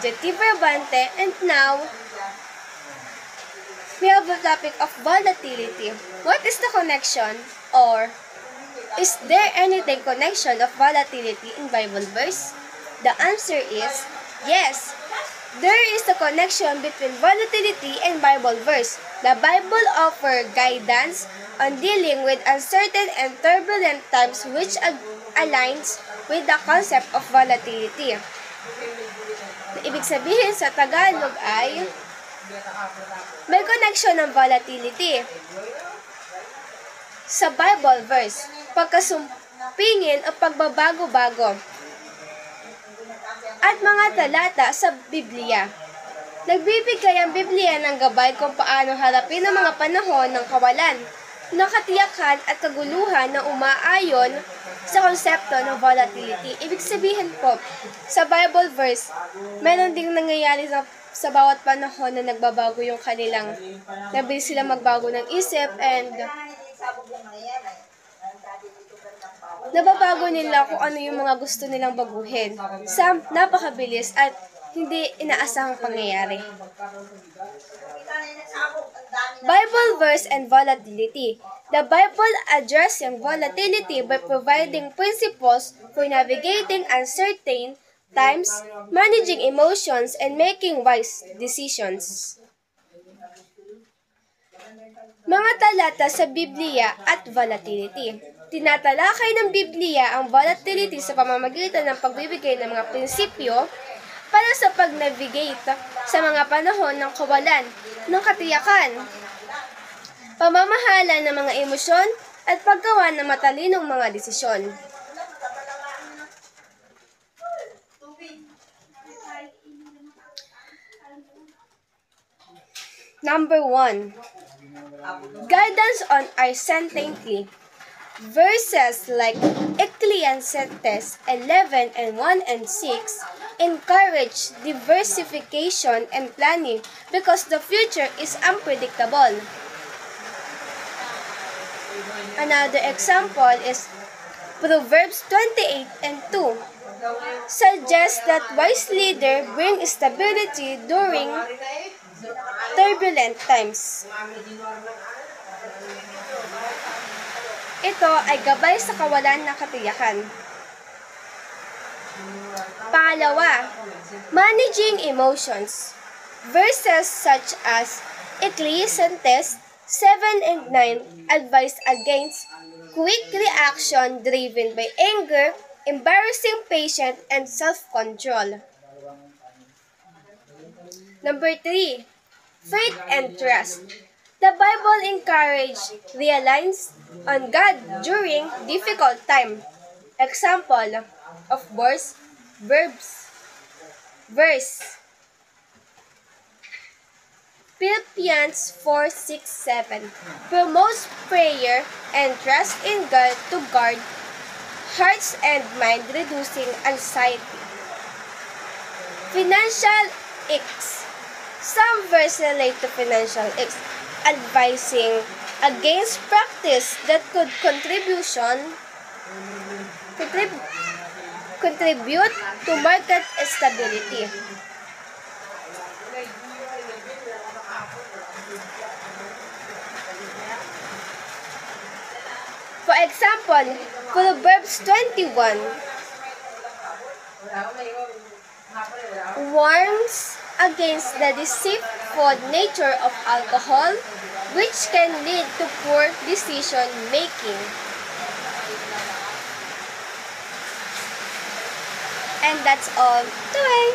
Lydia T. Brabante, and now we have the topic of volatility. What is the connection, or is there anything connection of volatility in Bible verse? The answer is yes. There is a connection between volatility and Bible verse. The Bible offers guidance on dealing with uncertain and turbulent times, which aligns with the concept of volatility. Ibig sabihin sa Tagalog ay may connection ng volatility sa Bible verse, pagkasumpingin o pagbabago-bago, at mga talata sa Biblia. Nagbibigay ang Biblia ng gabay kung paano harapin ang mga panahon ng kawalan, ng katiyakan at kaguluhan na umaayon sa konsepto ng volatility. Ibig sabihin po, sa Bible verse, meron ding nangyayari sa bawat panahon na nagbabago yung kanilang, nabilis sila magbago ng isip, and nababago nila kung ano yung mga gusto nilang baguhin sa napakabilis at hindi inaasahang pangyayari. Bible verse and volatility. The Bible addresses volatility by providing principles for navigating uncertain times, managing emotions, and making wise decisions. Mga talata sa Biblia at volatility. Tinatalakay ng Biblia ang volatility sa pamamagitan ng pagbibigay ng mga prinsipyo para sa pag-navigate sa mga panahon ng kawalan, ng katiyakan, pamamahala ng mga emosyon, at paggawa ng matalinong mga desisyon. Number 1. Guidance on uncertainty. Verses like Ecclesiastes 11 and 1 and 6 encourage diversification and planning because the future is unpredictable. Another example is Proverbs 28 and 2 suggests that wise leaders bring stability during turbulent times. Ito ay gabay sa kawalan ng katiyakan. Pangalawa, managing emotions. Verses such as Ecclesiastes 7 and 9 advise against quick reaction driven by anger, embarrassing patience, and self-control. Number 3, faith and trust. The Bible encourages reliance on God during difficult time. Example of verse Philippians 4:6-7 promotes prayer and trust in God to guard hearts and mind, reducing anxiety. Financial X. Some verses relate to financial X, advising against practice that could contribute to market stability. For example, Proverbs 21 warns against the deceitful nature of alcohol, which can lead to poor decision making. And that's all today.